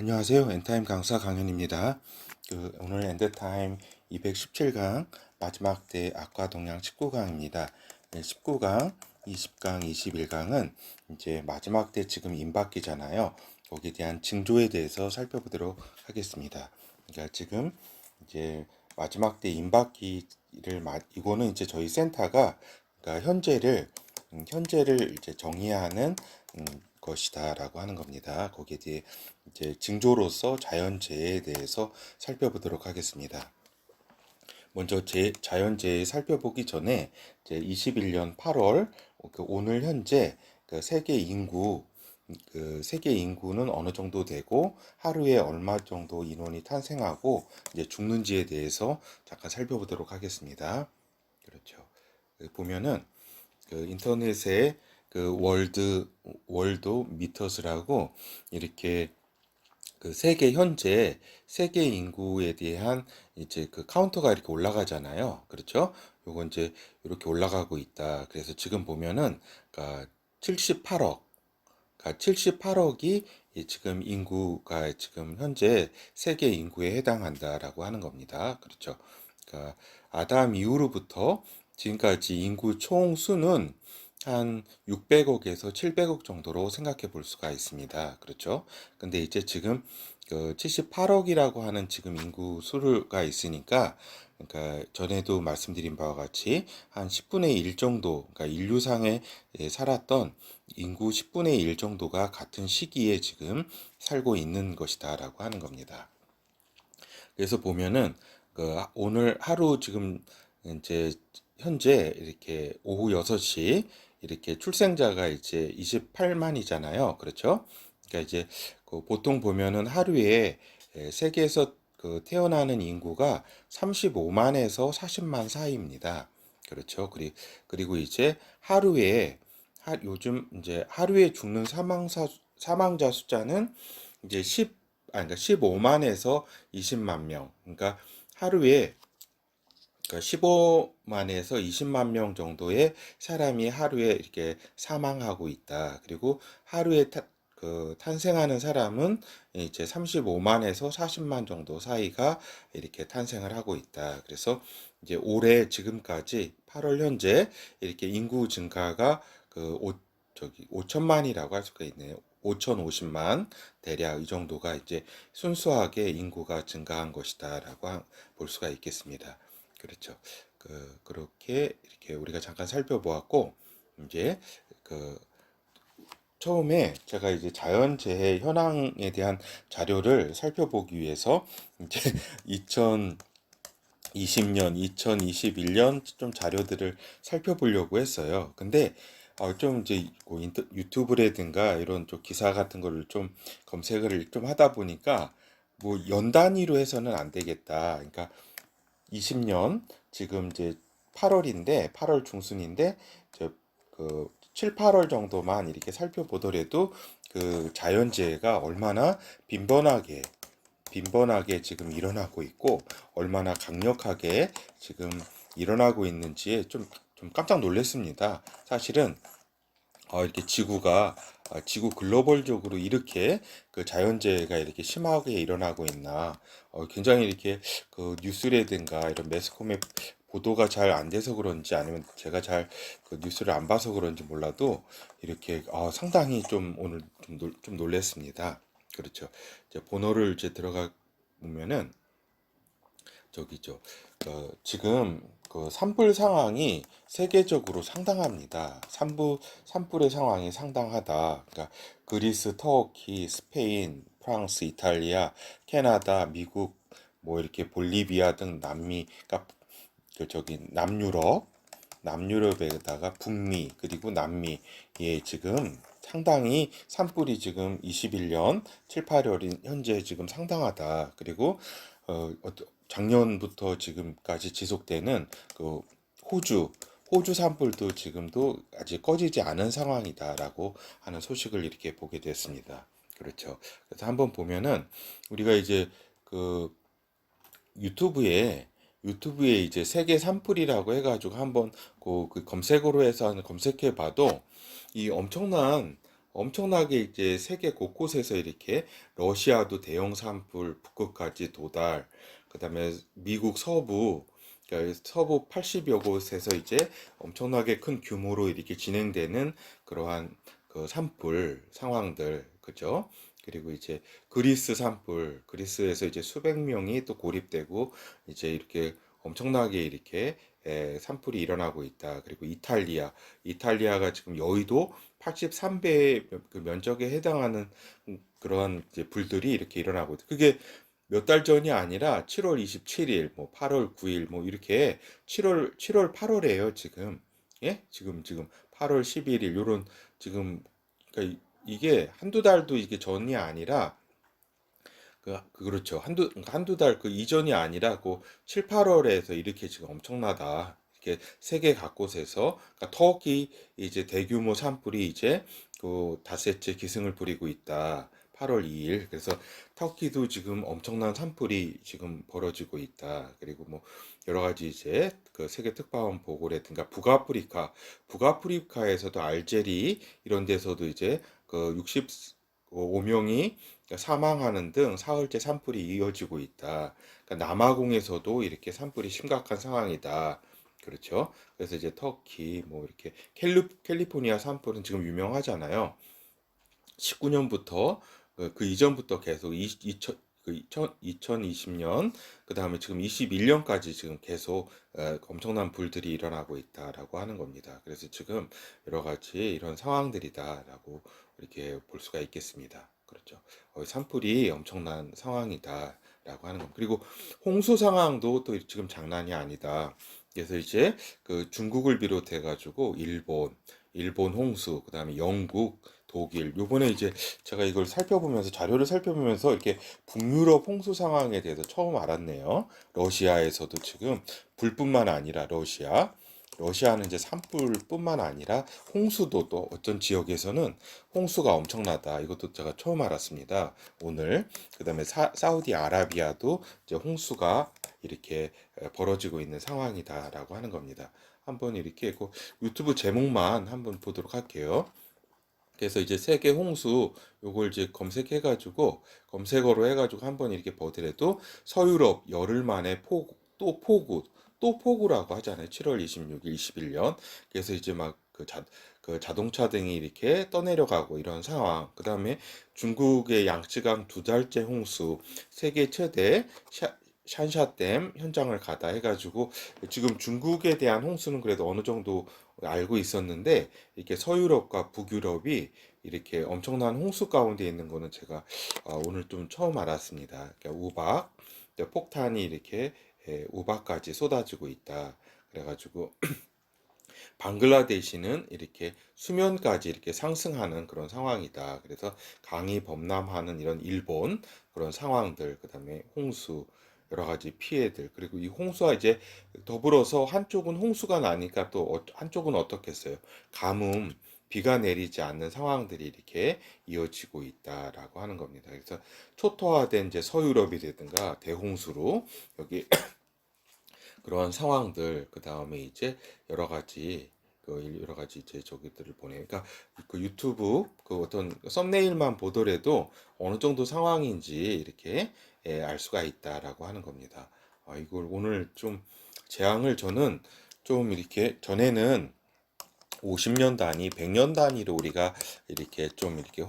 안녕하세요. 엔타임 강사 강현입니다. 오늘 엔드타임 217강 마지막 대 악과 동량 19강입니다. 19강, 20강, 21강은 이제 마지막 대 지금 임박기잖아요. 거기에 대한 징조에 대해서 살펴보도록 하겠습니다. 그러니까 지금 이제 마지막 대 임박기를 이거는 이제 저희 센터가 그러니까 현재를 이제 정의하는 것이다라고 하는 겁니다. 거기에 대해 이제 징조로서 자연재해에 대해서 살펴보도록 하겠습니다. 먼저 자연재해 살펴보기 전에 이제 21년 8월 오늘 현재 세계 인구는 어느 정도 되고 하루에 얼마 정도 인원이 탄생하고 이제 죽는지에 대해서 잠깐 살펴보도록 하겠습니다. 그렇죠. 보면은 인터넷에 월드 미터스라고 이렇게 세계 인구에 대한 이제 카운터가 이렇게 올라가잖아요. 그렇죠? 요거 이제 이렇게 올라가고 있다. 그래서 지금 보면은 그러니까 78억, 그러니까 78억이 지금 인구가 지금 현재 세계 인구에 해당한다라고 하는 겁니다. 그렇죠? 그러니까 아담 이후로부터 지금까지 인구 총 수는 한 600억에서 700억 정도로 생각해 볼 수가 있습니다. 그렇죠? 근데 이제 지금 78억이라고 하는 지금 인구 수가 있으니까 그러니까 전에도 말씀드린 바와 같이 한 10분의 1 정도, 그러니까 인류상에 살았던 인구 10분의 1 정도가 같은 시기에 지금 살고 있는 것이다라고 하는 겁니다. 그래서 보면은 오늘 하루 지금 이제 현재 이렇게 오후 6시 이렇게 출생자가 이제 28만이잖아요. 그렇죠? 그러니까 이제 보통 보면은 하루에 세계에서 태어나는 인구가 35만에서 40만 사이입니다. 그렇죠? 그리고 이제 요즘 이제 하루에 죽는 사망자 숫자는 이제 그러니까 15만에서 20만 명. 그러니까 하루에 15만에서 20만 명 정도의 사람이 하루에 이렇게 사망하고 있다. 그리고 하루에 탄생하는 사람은 이제 35만에서 40만 정도 사이가 이렇게 탄생을 하고 있다. 그래서 이제 올해 지금까지 8월 현재 이렇게 인구 증가가 5천만이라고 할 수가 있네요. 5,050만 대략 이 정도가 이제 순수하게 인구가 증가한 것이다라고 볼 수가 있겠습니다. 그렇죠. 그렇게 이렇게 우리가 잠깐 살펴보았고, 이제 그 처음에 제가 이제 자연재해 현황에 대한 자료를 살펴보기 위해서 이제 2020년, 2021년 좀 자료들을 살펴보려고 했어요. 근데 좀 이제 유튜브라든가 이런 좀 기사 같은 거를 좀 검색을 좀 하다 보니까 뭐 연 단위로 해서는 안 되겠다. 그러니까 20년 지금 이제 8월인데 8월 중순인데 그 7, 8월 정도만 이렇게 살펴보더라도 자연재해가 얼마나 빈번하게 지금 일어나고 있고 얼마나 강력하게 지금 일어나고 있는지에 좀 깜짝 놀랐습니다. 사실은 이렇게 지구 글로벌적으로 이렇게 자연재해가 이렇게 심하게 일어나고 있나, 굉장히 이렇게 뉴스라든가 이런 매스컴의 보도가 잘 안 돼서 그런지 아니면 제가 잘 뉴스를 안 봐서 그런지 몰라도 이렇게 상당히 좀 오늘 좀 놀랐습니다. 그렇죠. 이제 번호를 이제 들어가 보면은 저기죠. 지금 산불 상황이 세계적으로 상당합니다. 산불의 상황이 상당하다. 그러니까 그리스, 터키, 스페인, 프랑스, 이탈리아, 캐나다, 미국, 뭐 이렇게 볼리비아 등 남미, 그러니까 남유럽에다가 북미 그리고 남미에 지금 상당히 산불이 지금 21년 7, 8월인 현재 지금 상당하다. 그리고 작년부터 지금까지 지속되는 호주 호주 산불도 지금도 아직 꺼지지 않은 상황이다라고 하는 소식을 이렇게 보게 됐습니다. 그렇죠. 그래서 한번 보면은 우리가 이제 그 유튜브에 이제 세계 산불이라고 해가지고 한번 검색어로 해서 검색해 봐도 이 엄청난 엄청나게 이제 세계 곳곳에서 이렇게 러시아도 대형 산불 북극까지 도달, 그다음에 미국 서부, 그러니까 서부 80여 곳에서 이제 엄청나게 큰 규모로 이렇게 진행되는 그러한 그 산불 상황들, 그죠? 그리고 이제 그리스 산불, 그리스에서 이제 수백 명이 또 고립되고 이제 이렇게 엄청나게 이렇게 산불이 일어나고 있다. 그리고 이탈리아가 지금 여의도 83배의 그 면적에 해당하는 그러한 이제 불들이 이렇게 일어나고 있다. 그게 몇 달 전이 아니라 7월 27일, 뭐 8월 9일, 뭐 이렇게 7월 8월이에요, 지금. 예? 지금 8월 11일 요런 지금 그러니까 이게 한두 달도 이게 전이 아니라 그렇죠. 한두 달 그 이전이 아니라 그 7, 8월에서 이렇게 지금 엄청나다. 이렇게 세계 각곳에서 그러니까 터키 이제 대규모 산불이 이제 그 닷새째 기승을 부리고 있다. 8월 2일. 그래서 터키도 지금 엄청난 산불이 지금 벌어지고 있다. 그리고 뭐 여러 가지 이제 그 세계 특파원 보고라든가 북아프리카에서도 알제리 이런 데서도 이제 그 65명이 사망하는 등 사흘째 산불이 이어지고 있다. 그러니까 남아공에서도 이렇게 산불이 심각한 상황이다. 그렇죠. 그래서 이제 터키, 뭐 이렇게 캘리포니아 산불은 지금 유명하잖아요. 19년부터 그 이전부터 계속 2020년 그 다음에 지금 21년까지 지금 계속 엄청난 불들이 일어나고 있다라고 하는 겁니다. 그래서 지금 여러 가지 이런 상황들이다라고 이렇게 볼 수가 있겠습니다. 그렇죠. 산불이 엄청난 상황이다라고 하는 겁니다. 그리고 홍수 상황도 또 지금 장난이 아니다. 그래서 이제 그 중국을 비롯해 가지고 일본 홍수, 그다음에 영국, 독일. 요번에 이제 제가 이걸 살펴보면서 자료를 살펴보면서 이렇게 북유럽 홍수 상황에 대해서 처음 알았네요. 러시아에서도 지금 불뿐만 아니라 러시아는 이제 산불뿐만 아니라 홍수도 또 어떤 지역에서는 홍수가 엄청나다. 이것도 제가 처음 알았습니다. 오늘. 그다음에 사우디아라비아도 이제 홍수가 이렇게 벌어지고 있는 상황이다라고 하는 겁니다. 한번 이렇게 그 유튜브 제목만 한번 보도록 할게요. 그래서 이제 세계 홍수 요걸 이제 검색어로 해가지고 한번 이렇게 보더라도 서유럽 열흘 만에 또 폭우라고 하잖아요. 7월 26일, 21년. 그래서 이제 막 그 자동차 등이 이렇게 떠내려가고 이런 상황. 그 다음에 중국의 양쯔강 두 달째 홍수, 세계 최대 샨샤댐 현장을 가다 해가지고 지금 중국에 대한 홍수는 그래도 어느 정도 알고 있었는데 이렇게 서유럽과 북유럽이 이렇게 엄청난 홍수 가운데 있는 거는 제가 오늘 좀 처음 알았습니다. 그러니까 폭탄이 이렇게 우박까지 쏟아지고 있다. 그래가지고 방글라데시는 이렇게 수면까지 이렇게 상승하는 그런 상황이다. 그래서 강이 범람하는 이런 일본 그런 상황들, 그다음에 홍수 여러 가지 피해들, 그리고 이 홍수와 이제 더불어서 한쪽은 홍수가 나니까 또 한쪽은 어떻겠어요? 가뭄, 비가 내리지 않는 상황들이 이렇게 이어지고 있다라고 하는 겁니다. 그래서 초토화된 이제 서유럽이라든가 대홍수로 여기 그러한 상황들, 그 다음에 이제 여러 가지 여러 가지 이제 저기들을 보내. 그러니까 그 유튜브 그 어떤 썸네일만 보더라도 어느 정도 상황인지 이렇게 알 수가 있다라고 하는 겁니다. 이걸 오늘 좀 재앙을 저는 좀 이렇게 전에는 50년 단위, 100년 단위로 우리가 이렇게 좀 이렇게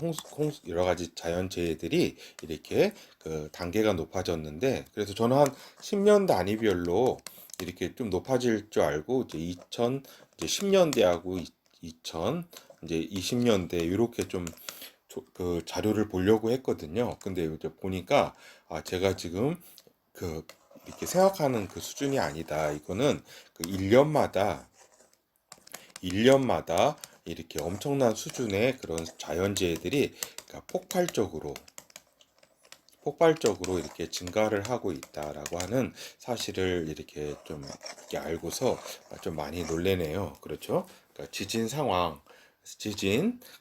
여러 가지 자연재해들이 이렇게 그 단계가 높아졌는데, 그래서 저는 한 10년 단위별로 이렇게 좀 높아질 줄 알고 이제 2000 이제 10년대하고 2000 이제 20년대 이렇게 좀 그 자료를 보려고 했거든요. 근데 이제 보니까 제가 지금 그 이렇게 생각하는 그 수준이 아니다. 이거는 그 1년마다 이렇게 엄청난 수준의 그런 자연재해들이 그러니까 폭발적으로 이렇게 증가를 하고 있다라고 하는 사실을 이렇게 좀 이렇게 알고서 좀 많이 놀래네요. 그렇죠? 그러니까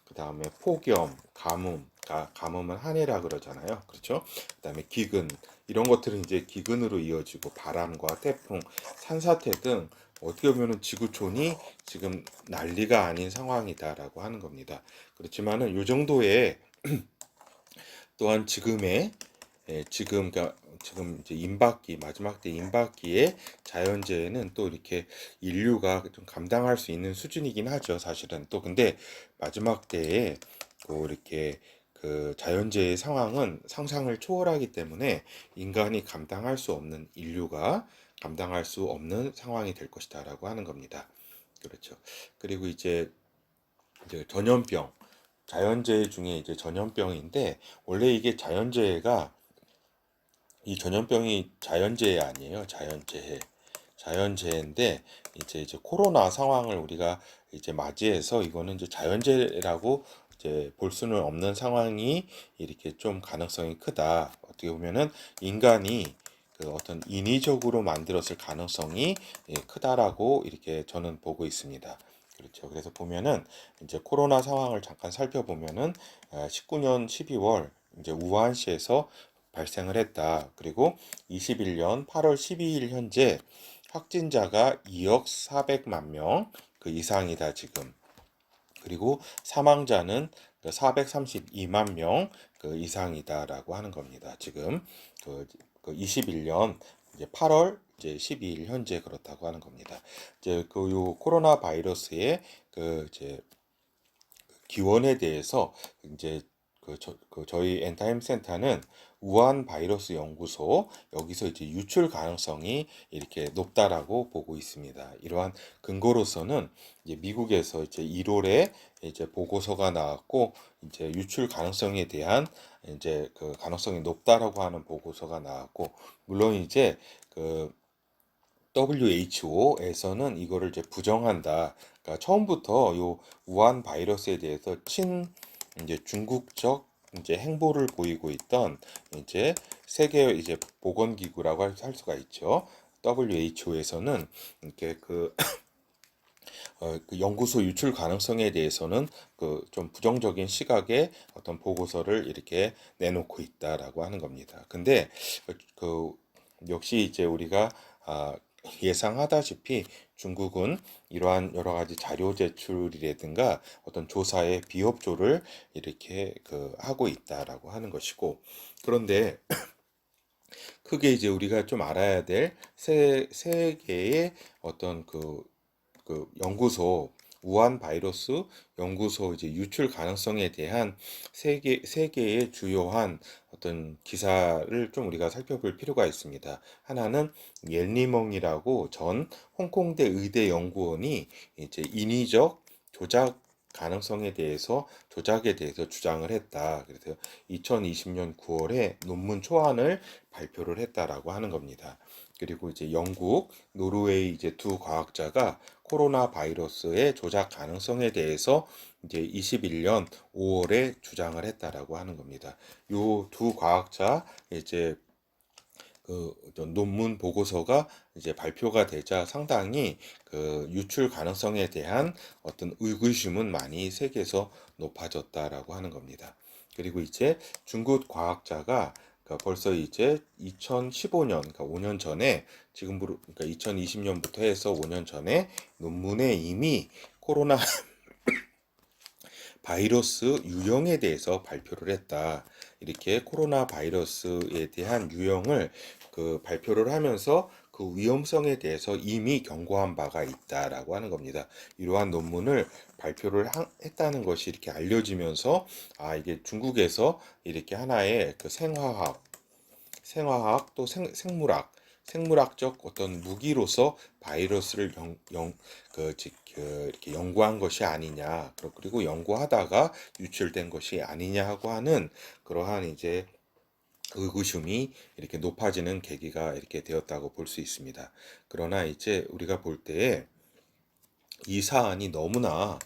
그 다음에 폭염, 가뭄은 한해라 그러잖아요. 그렇죠? 그 다음에 기근, 이런 것들은 이제 기근으로 이어지고 바람과 태풍, 산사태 등 어떻게 보면은 지구촌이 지금 난리가 아닌 상황이다라고 하는 겁니다. 그렇지만은 요 정도의 또한 지금의 지금 이제 임박기 마지막 때 임박기의 자연재해는 또 이렇게 인류가 좀 감당할 수 있는 수준이긴 하죠. 사실은 또 근데 마지막 때에 또 이렇게 그 자연재해 상황은 상상을 초월하기 때문에 인간이 감당할 수 없는 인류가 감당할 수 없는 상황이 될 것이다라고 하는 겁니다. 그렇죠. 그리고 이제 전염병 자연재해 중에 이제 전염병인데 원래 이게 자연재해가 이 전염병이 자연재해 아니에요. 자연재해. 자연재해인데 이제 코로나 상황을 우리가 이제 맞이해서 이거는 이제 자연재해라고 이제 볼 수는 없는 상황이 이렇게 좀 가능성이 크다. 어떻게 보면은 인간이 그 어떤 인위적으로 만들었을 가능성이 크다라고 이렇게 저는 보고 있습니다. 그렇죠. 그래서 보면은 이제 코로나 상황을 잠깐 살펴보면은 19년 12월 이제 우한시에서 발생을 했다. 그리고 21년 8월 12일 현재 확진자가 2억 400만 명 그 이상이다 지금. 그리고 사망자는 432만 명 그 이상이다라고 하는 겁니다. 지금 그 21년 이제 8월 이제 12일 현재 그렇다고 하는 겁니다. 이제 그 요 코로나 바이러스의 그 이제 기원에 대해서 이제 저희 엔타임 센터는 우한 바이러스 연구소 여기서 이제 유출 가능성이 이렇게 높다라고 보고 있습니다. 이러한 근거로서는 이제 미국에서 이제 1월에 이제 보고서가 나왔고 이제 유출 가능성에 대한 이제 그 가능성이 높다라고 하는 보고서가 나왔고 물론 이제 그 WHO에서는 이거를 이제 부정한다. 그러니까 처음부터 요 우한 바이러스에 대해서 이제 중국적 이제 행보를 보이고 있던 이제 세계 이제 보건기구라고 할 수가 있죠. WHO에서는 이렇게 그 연구소 유출 가능성에 대해서는 그 좀 부정적인 시각의 어떤 보고서를 이렇게 내놓고 있다라고 하는 겁니다. 근데 그 역시 이제 우리가 예상하다시피 중국은 이러한 여러 가지 자료 제출이라든가 어떤 조사에 비협조를 이렇게 하고 있다라고 하는 것이고 그런데 크게 이제 우리가 좀 알아야 될 세 개의 어떤 그 연구소 우한 바이러스 연구소 이제 유출 가능성에 대한 세 개의 주요한 어떤 기사를 좀 우리가 살펴볼 필요가 있습니다. 하나는 옌리멍이라고 전 홍콩대 의대 연구원이 이제 인위적 조작 가능성에 대해서 조작에 대해서 주장을 했다. 그래서 2020년 9월에 논문 초안을 발표를 했다라고 하는 겁니다. 그리고 이제 영국, 노르웨이 이제 두 과학자가 코로나 바이러스의 조작 가능성에 대해서 이제 21년 5월에 주장을 했다라고 하는 겁니다. 요 두 과학자 이제 그 어떤 논문 보고서가 이제 발표가 되자 상당히 그 유출 가능성에 대한 어떤 의구심은 많이 세계에서 높아졌다라고 하는 겁니다. 그리고 이제 중국 과학자가 그러니까 벌써 이제 2015년, 그러니까 5년 전에 지금부터 그러니까 2020년부터 해서 5년 전에 논문에 이미 코로나 바이러스 유형에 대해서 발표를 했다. 이렇게 코로나 바이러스에 대한 유형을 발표를 하면서 그 위험성에 대해서 이미 경고한 바가 있다라고 하는 겁니다. 이러한 논문을 발표를 했다는 것이 이렇게 알려지면서 이게 중국에서 이렇게 하나의 그 생화학 또 생물학적 어떤 무기로서 바이러스를 이렇게 연구한 것이 아니냐, 그리고 연구하다가 유출된 것이 아니냐 하고 하는 그러한 이제 의구심이 이렇게 높아지는 계기가 이렇게 되었다고 볼 수 있습니다. 그러나 이제 우리가 볼 때에 이 사안이 너무나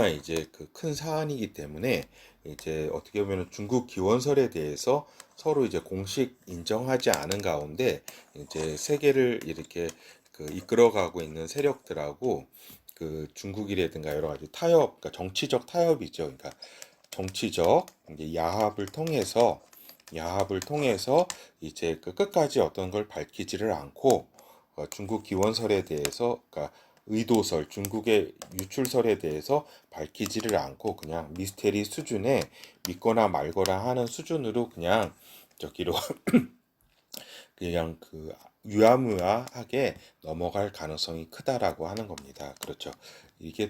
이제 그 큰 사안이기 때문에 이제 어떻게 보면 중국 기원설에 대해서 서로 이제 공식 인정하지 않은 가운데 이제 세계를 이렇게 이끌어가고 있는 세력들하고 그 중국이라든가 여러 가지 타협, 그러니까 정치적 타협이죠. 그러니까 정치적 이제 야합을 통해서 이제 그 끝까지 어떤 걸 밝히지를 않고 중국 기원설에 대해서, 그러니까 의도설, 중국의 유출설에 대해서 밝히지를 않고 그냥 미스테리 수준에 믿거나 말거나 하는 수준으로 그냥 저기로 그냥 그 유야무야하게 넘어갈 가능성이 크다라고 하는 겁니다. 그렇죠. 이게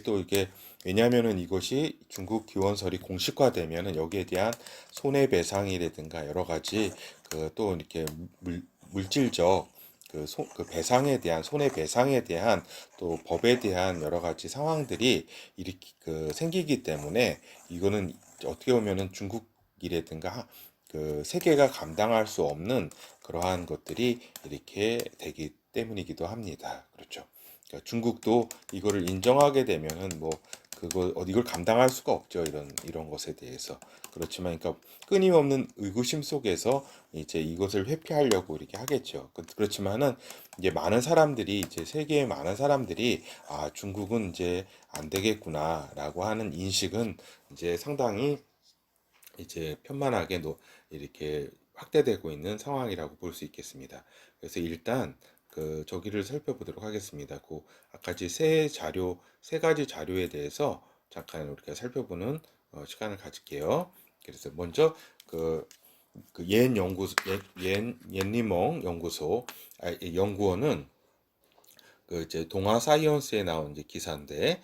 왜냐하면은 이것이 중국 기원설이 공식화되면은 여기에 대한 손해배상이라든가 여러 가지 그 또 이렇게 물질적 그 배상에 대한 손해배상에 대한 또 법에 대한 여러 가지 상황들이 이렇게 생기기 때문에 이거는 어떻게 보면은 중국이라든가 그 세계가 감당할 수 없는 그러한 것들이 이렇게 되기 때문이기도 합니다. 그렇죠. 그러니까 중국도 이거를 인정하게 되면은 뭐 이걸 감당할 수가 없죠. 이런 것에 대해서. 그렇지만 그러니까 끊임없는 의구심 속에서 이제 이것을 회피하려고 이렇게 하겠죠. 그렇지만은 이제 많은 사람들이 이제 세계의 많은 사람들이 아 중국은 이제 안 되겠구나라고 하는 인식은 이제 상당히 이제 편만하게 이렇게 확대되고 있는 상황이라고 볼 수 있겠습니다. 그래서 일단 저기를 살펴보도록 하겠습니다. 아까 세 가지 자료에 대해서 잠깐 우리가 살펴보는 시간을 가질게요. 그래서 먼저 옌리멍 연구소 연구원은 이제 동아 사이언스에 나온 이제 기사인데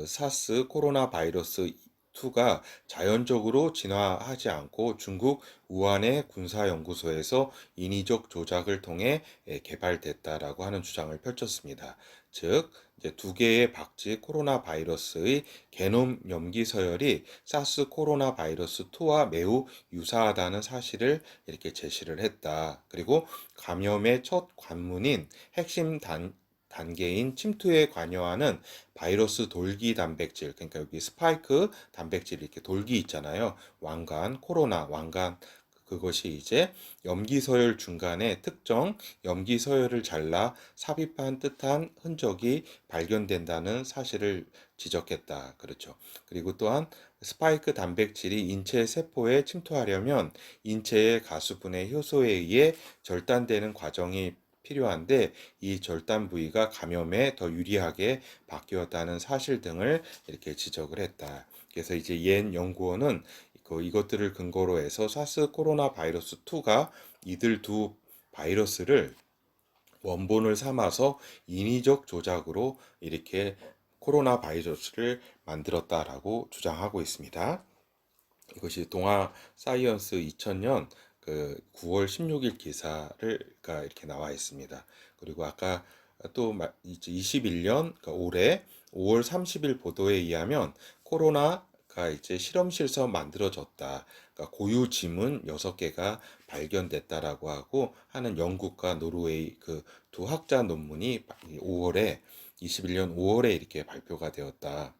사스 코로나 바이러스 2가 자연적으로 진화하지 않고 중국 우한의 군사연구소에서 인위적 조작을 통해 개발됐다라고 하는 주장을 펼쳤습니다. 즉, 이제 두 개의 박쥐 코로나 바이러스의 게놈 염기 서열이 사스 코로나 바이러스 2와 매우 유사하다는 사실을 이렇게 제시를 했다. 그리고 감염의 첫 관문인 핵심 단계인 침투에 관여하는 바이러스 돌기 단백질, 그러니까 여기 스파이크 단백질 이렇게 돌기 있잖아요. 왕관, 그것이 이제 염기서열 중간에 특정 염기서열을 잘라 삽입한 듯한 흔적이 발견된다는 사실을 지적했다. 그렇죠. 그리고 또한 스파이크 단백질이 인체 세포에 침투하려면 인체의 가수분해 효소에 의해 절단되는 과정이 필요한데 이 절단 부위가 감염에 더 유리하게 바뀌었다는 사실 등을 이렇게 지적을 했다. 그래서 이제 옌 연구원은 이것들을 근거로 해서 사스 코로나 바이러스 2가 이들 두 바이러스를 원본을 삼아서 인위적 조작으로 이렇게 코로나 바이러스를 만들었다라고 주장하고 있습니다. 이것이 동아 사이언스 2000년 9월 16일 기사가 이렇게 나와 있습니다. 그리고 아까 또 21년 그러니까 올해 5월 30일 보도에 의하면 코로나가 이제 실험실에서 만들어졌다. 그러니까 고유 지문 6개가 발견됐다라고 하고 하는 영국과 노르웨이 그 두 학자 논문이 21년 5월에 이렇게 발표가 되었다.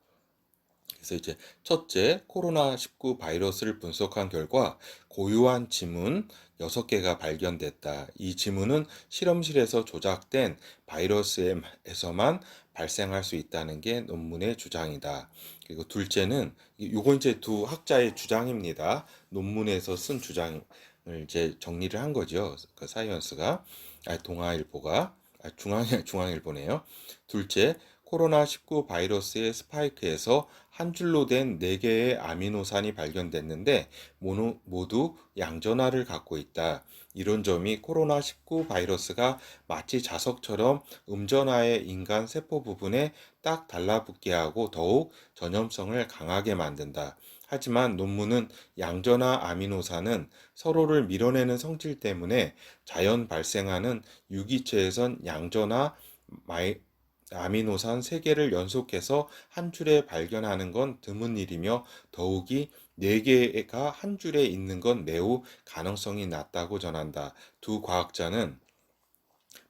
그래서 이제 첫째, 코로나19 바이러스를 분석한 결과 고유한 지문 6개가 발견됐다. 이 지문은 실험실에서 조작된 바이러스에서만 발생할 수 있다는 게 논문의 주장이다. 그리고 둘째는 요거 이제 두 학자의 주장입니다. 논문에서 쓴 주장을 이제 정리를 한 거죠. 그 사이언스가 동아일보가 중앙일보네요. 둘째, 코로나19 바이러스의 스파이크에서 한 줄로 된 4개의 아미노산이 발견됐는데 모두 양전하를 갖고 있다. 이런 점이 코로나19 바이러스가 마치 자석처럼 음전하의 인간 세포 부분에 딱 달라붙게 하고 더욱 전염성을 강하게 만든다. 하지만 논문은 양전하 아미노산은 서로를 밀어내는 성질 때문에 자연 발생하는 유기체에선 양전하 아미노산 3개를 연속해서 한 줄에 발견하는 건 드문 일이며 더욱이 4개가 한 줄에 있는 건 매우 가능성이 낮다고 전한다. 두 과학자는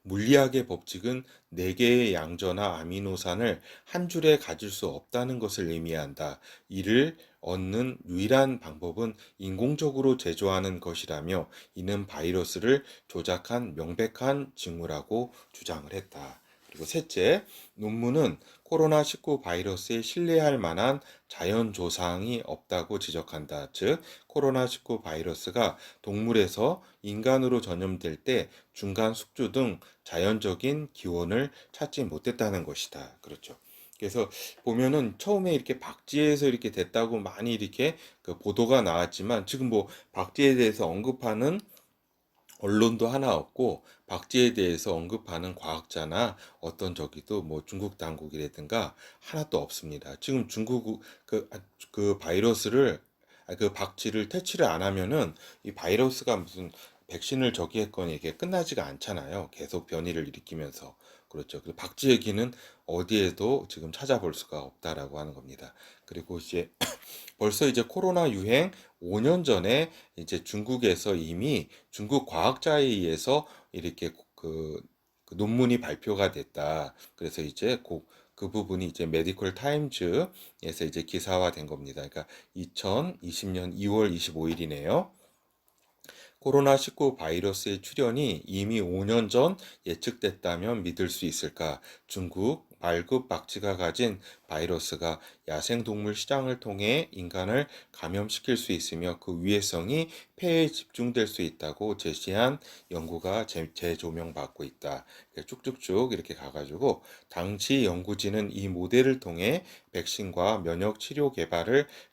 물리학의 법칙은 4개의 양전하 아미노산을 한 줄에 가질 수 없다는 것을 의미한다. 이를 얻는 유일한 방법은 인공적으로 제조하는 것이라며 이는 바이러스를 조작한 명백한 징후라고 주장을 했다. 그리고 셋째, 논문은 코로나19 바이러스에 신뢰할 만한 자연 조상이 없다고 지적한다. 즉, 코로나19 바이러스가 동물에서 인간으로 전염될 때 중간 숙주 등 자연적인 기원을 찾지 못했다는 것이다. 그렇죠. 그래서 보면은 처음에 이렇게 박쥐에서 이렇게 됐다고 많이 이렇게 그 보도가 나왔지만 지금 뭐 박쥐에 대해서 언급하는 언론도 하나 없고 박쥐에 대해서 언급하는 과학자나 어떤 저기도 뭐 중국 당국이라든가 하나도 없습니다. 지금 중국 그 바이러스를 그 박쥐를 퇴치를 안 하면은 이 바이러스가 무슨 백신을 저기 했거니 이게 끝나지가 않잖아요. 계속 변이를 일으키면서. 그렇죠. 그 박쥐 얘기는 어디에도 지금 찾아볼 수가 없다라고 하는 겁니다. 그리고 이제 벌써 이제 코로나 유행 5년 전에 이제 중국에서 이미 중국 과학자에 의해서 이렇게 그 논문이 발표가 됐다. 그래서 이제 그 부분이 이제 메디컬 타임즈에서 이제 기사화된 겁니다. 그러니까 2020년 2월 25일이네요. 코로나19 바이러스의 출현이 이미 5년 전 예측됐다면 믿을 수 있을까? 중국 말급 박쥐가 가진 바이러스가 야생동물 시장을 통해 인간을 감염시킬 수 있으며 그 위해성이 폐에 집중될 수 있다고 제시한 연구가 재조명받고 있다. 쭉쭉쭉 이렇게 가가지고 당시 연구진은 이 모델을 통해 백신과 면역 치료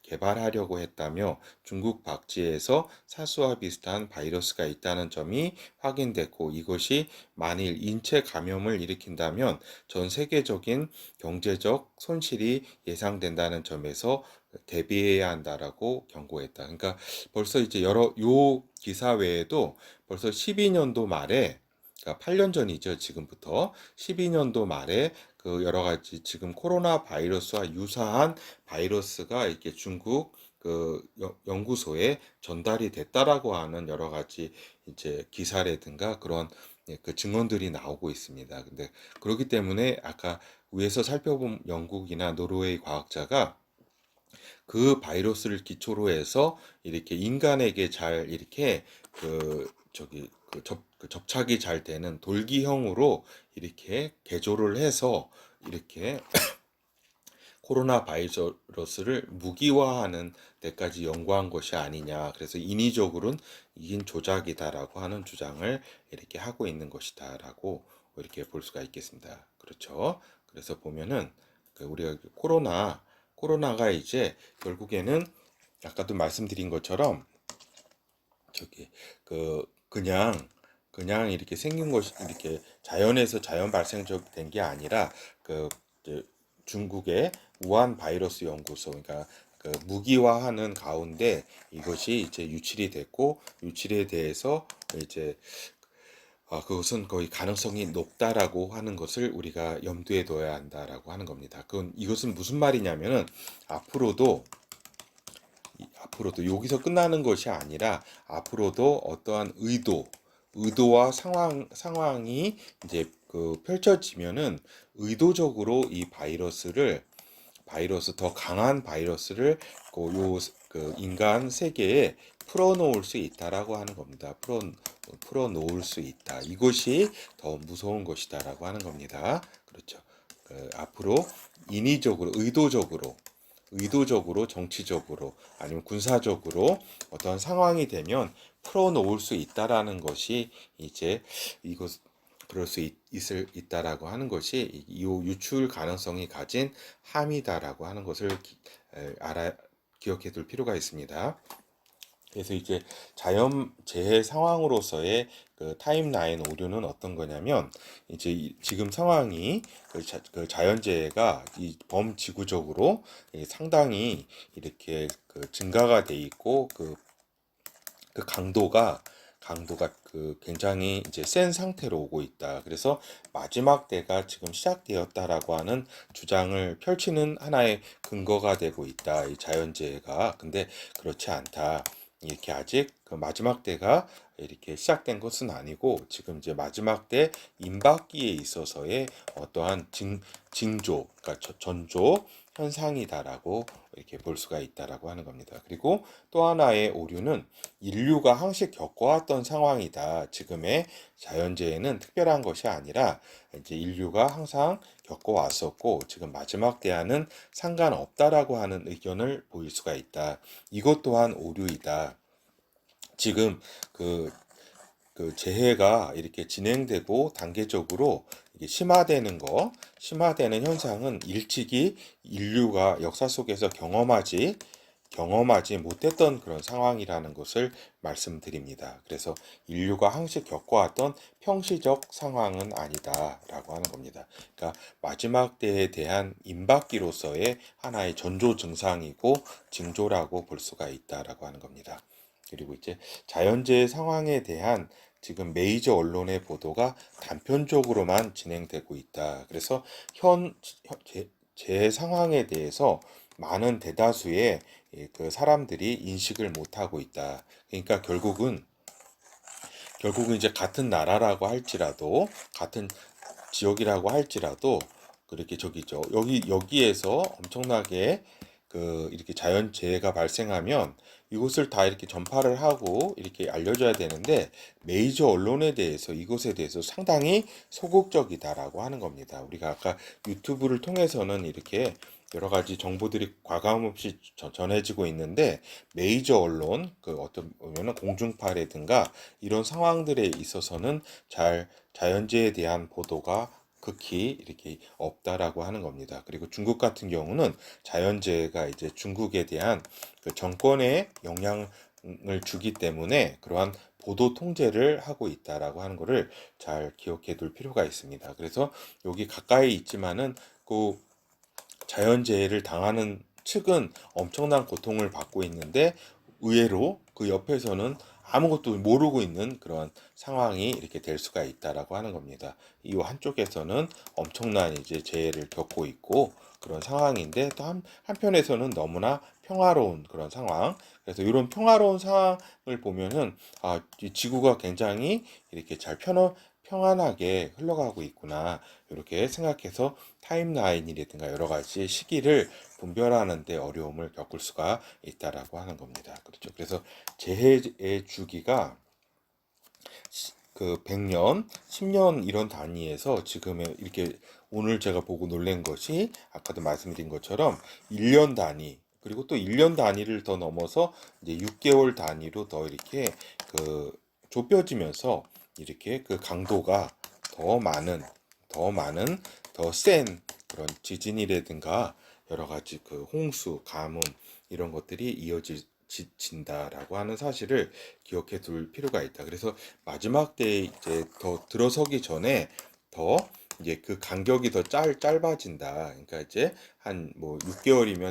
개발하려고 했다며 중국 박쥐에서 사스와 비슷한 바이러스가 있다는 점이 확인됐고 이것이 만일 인체 감염을 일으킨다면 전 세계적인 경제적 손실이 예상된다는 점에서 대비해야 한다라고 경고했다. 그러니까 벌써 이제 요 기사 외에도 벌써 12년도 말에 그러니까 8년 전이죠. 지금부터 12년도 말에 그 여러 가지 지금 코로나 바이러스와 유사한 바이러스가 이렇게 중국 그 연구소에 전달이 됐다라고 하는 여러 가지 이제 기사라든가 그런 그 증언들이 나오고 있습니다. 근데 그렇기 때문에 아까 위에서 살펴본 영국이나 노르웨이 과학자가 그 바이러스를 기초로 해서 이렇게 인간에게 잘 이렇게 그 저기 그 접착이 잘 되는 돌기형으로 이렇게 개조를 해서 이렇게 코로나 바이러스를 무기화하는 데까지 연구한 것이 아니냐. 그래서 인위적으로는 이긴 조작이다라고 하는 주장을 이렇게 하고 있는 것이다라고 이렇게 볼 수가 있겠습니다. 그렇죠. 그래서 보면은 그 우리가 코로나가 이제 결국에는 아까도 말씀드린 것처럼 저기 그냥 이렇게 생긴 것이 이렇게 자연에서 자연 발생적 된 게 아니라 그 이제 중국의 우한 바이러스 연구소 그러니까 그 무기화하는 가운데 이것이 이제 유출이 됐고 유출에 대해서 이제 그것은 거의 가능성이 높다라고 하는 것을 우리가 염두에 둬야 한다라고 하는 겁니다. 이것은 무슨 말이냐면은 앞으로도 앞으로도 여기서 끝나는 것이 아니라 앞으로도 어떠한 의도와 상황이 이제 그 펼쳐지면은 의도적으로 이 바이러스 더 강한 바이러스를 그 인간 세계에 풀어놓을 수 있다라고 하는 겁니다. 풀어놓을 수 있다. 이것이 더 무서운 것이다라고 하는 겁니다. 그렇죠. 앞으로 인위적으로, 의도적으로 정치적으로 아니면 군사적으로 어떤 상황이 되면 풀어놓을 수 있다라는 것이 이제 이것 그럴 수 있다라고 하는 것이 이 유출 가능성이 가진 함이다라고 하는 것을 기억해 둘 필요가 있습니다. 그래서 이제 자연재해 상황으로서의 그 타임라인 오류는 어떤 거냐면 이제 지금 상황이 그 자연재해가 이 범지구적으로 상당히 이렇게 그 증가가 돼 있고 그 강도가 그 굉장히 이제 센 상태로 오고 있다. 그래서 마지막 때가 지금 시작되었다라고 하는 주장을 펼치는 하나의 근거가 되고 있다. 이 자연재해가. 근데 그렇지 않다. 이렇게 아직 그 마지막 때가 이렇게 시작된 것은 아니고 지금 이제 마지막 때 임박기에 있어서의 어떠한 징조, 그러니까 전조 현상이다라고 이렇게 볼 수가 있다라고 하는 겁니다. 그리고 또 하나의 오류는 인류가 항시 겪어왔던 상황이다. 지금의 자연재해는 특별한 것이 아니라 이제 인류가 항상 겪어왔었고 지금 마지막 대안은 상관없다라고 하는 의견을 보일 수가 있다. 이것 또한 오류이다. 지금 그 재해가 이렇게 진행되고 단계적으로 이게 심화되는 현상은 일찍이 인류가 역사 속에서 경험하지 못했던 그런 상황이라는 것을 말씀드립니다. 그래서 인류가 항시 겪어왔던 평시적 상황은 아니다라고 하는 겁니다. 그러니까 마지막 때에 대한 임박기로서의 하나의 전조 증상이고 징조라고 볼 수가 있다라고 하는 겁니다. 그리고 이제 자연재해 상황에 대한 지금 메이저 언론의 보도가 단편적으로만 진행되고 있다. 그래서 재해 상황에 대해서 많은 대다수의 그 사람들이 인식을 못하고 있다. 그러니까 결국은 이제 같은 나라라고 할지라도 같은 지역이라고 할지라도 그렇게 저기죠. 여기에서 엄청나게 이렇게 자연재해가 발생하면 이것을 다 이렇게 전파를 하고 이렇게 알려줘야 되는데 메이저 언론에 대해서 이것에 대해서 상당히 소극적이다라고 하는 겁니다. 우리가 아까 유튜브를 통해서는 이렇게 여러 가지 정보들이 과감없이 전해지고 있는데 메이저 언론 어떤 보면은 공중파라든가 이런 상황들에 있어서는 자연재해에 대한 보도가 극히 이렇게 없다라고 하는 겁니다. 그리고 중국 같은 경우는 자연재해가 이제 중국에 대한 그 정권에 영향을 주기 때문에 그러한 보도 통제를 하고 있다라고 하는 것을 잘 기억해 둘 필요가 있습니다. 그래서 여기 가까이 있지만은 그 자연재해를 당하는 측은 엄청난 고통을 받고 있는데 의외로 그 옆에서는 아무것도 모르고 있는 그런 상황이 이렇게 될 수가 있다라고 하는 겁니다. 이 한쪽에서는 엄청난 이제 재해를 겪고 있고 그런 상황인데 또 한편에서는 너무나 평화로운 그런 상황. 그래서 이런 평화로운 상황을 보면은 이 지구가 굉장히 이렇게 평안하게 흘러가고 있구나. 이렇게 생각해서 타임라인이라든가 여러 가지 시기를 분별하는 데 어려움을 겪을 수가 있다라고 하는 겁니다. 그렇죠. 그래서 재해의 주기가 그 100년, 10년 이런 단위에서 지금의 이렇게 오늘 제가 보고 놀란 것이 아까도 말씀드린 것처럼 1년 단위 그리고 또 1년 단위를 더 넘어서 이제 6개월 단위로 더 이렇게 좁혀지면서 이렇게 그 강도가 더 많은 더 센 그런 지진이라든가 여러 가지 홍수, 가뭄 이런 것들이 진다라고 하는 사실을 기억해 둘 필요가 있다. 그래서 마지막 때에 이제 더 들어서기 전에 더 이제 그 간격이 더 짧아진다. 그러니까 이제 한 뭐 6개월이면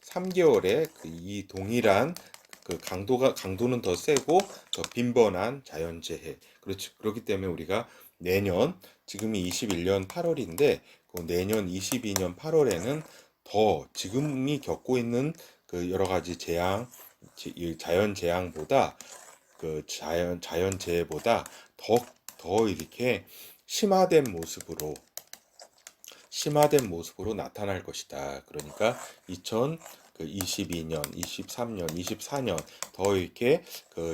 3개월에 이 동일한 강도는 더 세고 더 빈번한 자연재해. 그렇지. 그렇기 때문에 우리가 내년 지금이 21년 8월인데 내년 22년 8월에는 더 지금이 겪고 있는 여러 가지 자연 재앙보다 자연재해보다 더 이렇게 심화된 모습으로 나타날 것이다. 그러니까 2022년, 23년, 24년 더 이렇게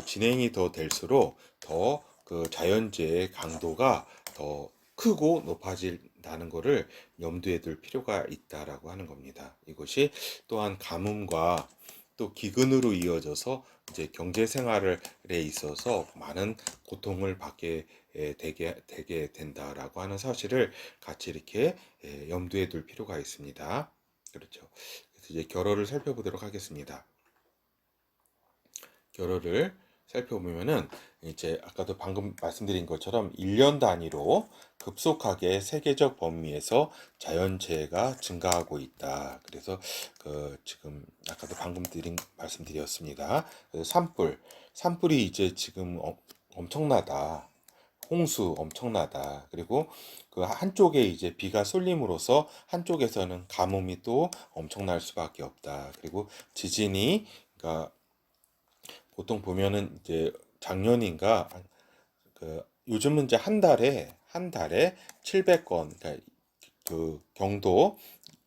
진행이 더 될수록 더 자연재해 강도가 더 크고 높아진다는 것을 염두에 둘 필요가 있다라고 하는 겁니다. 이것이 또한 가뭄과 또 기근으로 이어져서 이제 경제 생활에 있어서 많은 고통을 받게 되게 된다라고 하는 사실을 같이 이렇게 염두에 둘 필요가 있습니다. 그렇죠. 그래서 이제 결어를 살펴보도록 하겠습니다. 결어를 살펴보면은 이제 아까도 방금 말씀드린 것처럼 1년 단위로 급속하게 세계적 범위에서 자연재해가 증가하고 있다. 그래서 지금 아까도 방금 말씀드렸습니다. 산불이 이제 지금 엄청나다. 홍수 엄청나다. 그리고 그 한쪽에 이제 비가 쏠림으로써 한쪽에서는 가뭄이 또 엄청날 수밖에 없다. 그리고 지진이 그러니까 보통 보면은 이제 작년인가 요즘은 이제 한 달에 700건 그러니까 그 경도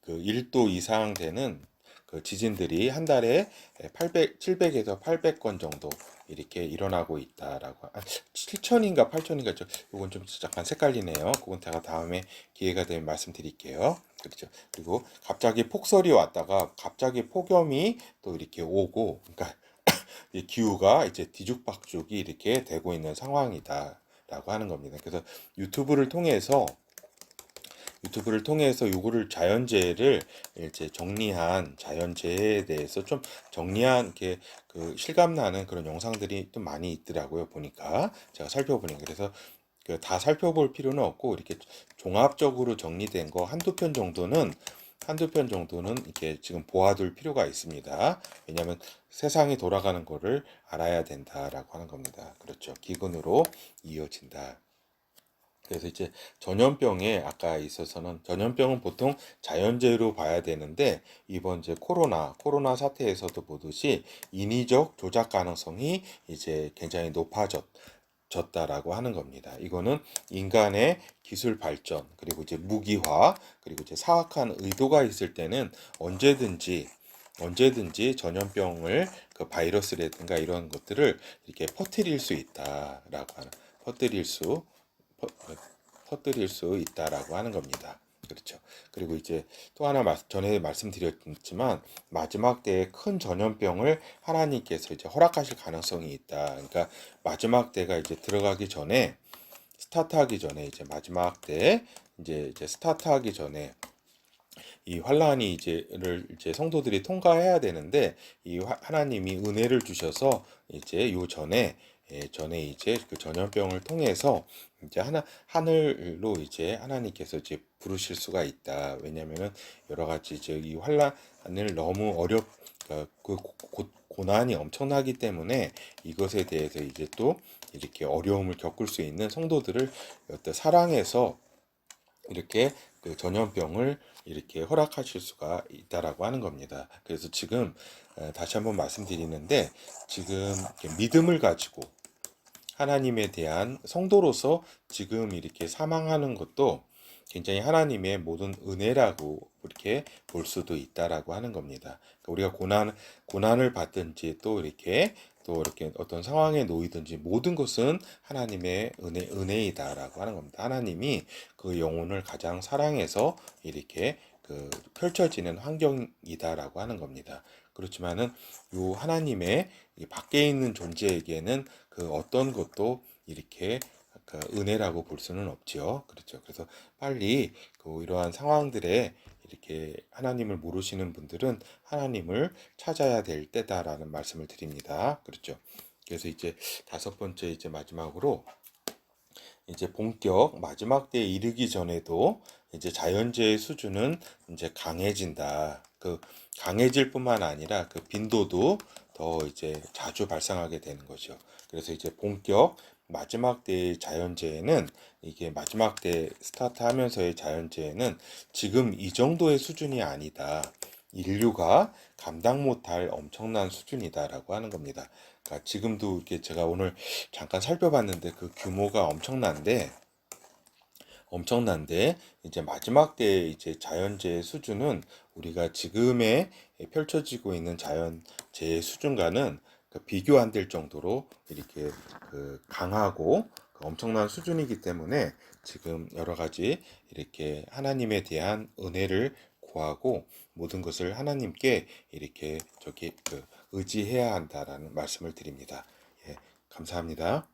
그 1도 이상 되는 그 지진들이 한 달에 700에서 800건 정도 이렇게 일어나고 있다라고. 7천인가 8천인가 이건 좀 잠깐 헷갈리네요. 그건 제가 다음에 기회가 되면 말씀드릴게요. 그렇죠. 그리고 갑자기 폭설이 왔다가 갑자기 폭염이 또 이렇게 오고, 그러니까 이 기후가 이제 뒤죽박죽이 이렇게 되고 있는 상황이다라고 하는 겁니다. 그래서 유튜브를 통해서 요거를 자연재해를 이제 정리한 자연재해에 대해서 좀 정리한 게 그 실감나는 그런 영상들이 좀 많이 있더라고요. 보니까 제가 살펴보니 그래서 그 다 살펴볼 필요는 없고 이렇게 종합적으로 정리된 거 한두 편 정도는 이렇게 지금 보아둘 필요가 있습니다. 왜냐하면 세상이 돌아가는 거를 알아야 된다라고 하는 겁니다. 그렇죠. 기근으로 이어진다. 그래서 이제 전염병에 아까 있어서는 전염병은 보통 자연재해로 봐야 되는데 이번 이제 코로나 사태에서도 보듯이 인위적 조작 가능성이 이제 굉장히 높아졌다라고 하는 겁니다. 이거는 인간의 기술 발전 그리고 이제 무기화 그리고 이제 사악한 의도가 있을 때는 언제든지 전염병을 그 바이러스라든가 이런 것들을 이렇게 퍼뜨릴 수 있다라고 하는 퍼뜨릴 수 퍼, 퍼뜨릴 수 있다라고 하는 겁니다. 그렇죠. 그리고 이제 또 하나 전에 말씀드렸지만 마지막 때에 큰 전염병을 하나님께서 이제 허락하실 가능성이 있다. 그러니까 마지막 때가 이제 들어가기 전에 스타트하기 전에 이제 마지막 때 이제 스타트하기 전에 이 환란이 이제 성도들이 통과해야 되는데 이 하나님이 은혜를 주셔서 이제 요 전에 이제 그 전염병을 통해서 이제 하늘로 이제 하나님께서 이제 부르실 수가 있다. 왜냐면은 여러 가지 이제 이 환란을 너무 고난이 엄청나기 때문에 이것에 대해서 이제 또 이렇게 어려움을 겪을 수 있는 성도들을 어떤 사랑해서 이렇게 그 전염병을 이렇게 허락하실 수가 있다라고 하는 겁니다. 그래서 지금 다시 한번 말씀드리는데 지금 믿음을 가지고 하나님에 대한 성도로서 지금 이렇게 사망하는 것도 굉장히 하나님의 모든 은혜라고 이렇게 볼 수도 있다라고 하는 겁니다. 그러니까 우리가 고난을 받든지 또 이렇게 어떤 상황에 놓이든지 모든 것은 하나님의 은혜이다라고 하는 겁니다. 하나님이 그 영혼을 가장 사랑해서 이렇게 그 펼쳐지는 환경이다라고 하는 겁니다. 그렇지만은 요 하나님의 밖에 있는 존재에게는 그 어떤 것도 이렇게 그 은혜라고 볼 수는 없지요. 그렇죠. 그래서 빨리 그 이러한 상황들에 이렇게 하나님을 모르시는 분들은 하나님을 찾아야 될 때다라는 말씀을 드립니다. 그렇죠. 그래서 이제 다섯 번째 이제 마지막으로 이제 본격 마지막 때에 이르기 전에도 이제 자연재해 수준은 이제 강해진다. 그 강해질 뿐만 아니라 그 빈도도 더 이제 자주 발생하게 되는 거죠. 그래서 이제 본격 마지막 때의 자연재해는 이게 마지막 때 스타트하면서의 자연재해는 지금 이 정도의 수준이 아니다. 인류가 감당 못할 엄청난 수준이다라고 하는 겁니다. 그러니까 지금도 이렇게 제가 오늘 잠깐 살펴봤는데 그 규모가 엄청난데 이제 마지막 때 이제 자연재해 수준은 우리가 지금에 펼쳐지고 있는 자연재해 수준과는 그 비교 안 될 정도로 이렇게 그 강하고 그 엄청난 수준이기 때문에 지금 여러 가지 이렇게 하나님에 대한 은혜를 구하고 모든 것을 하나님께 이렇게 의지해야 한다라는 말씀을 드립니다. 예, 감사합니다.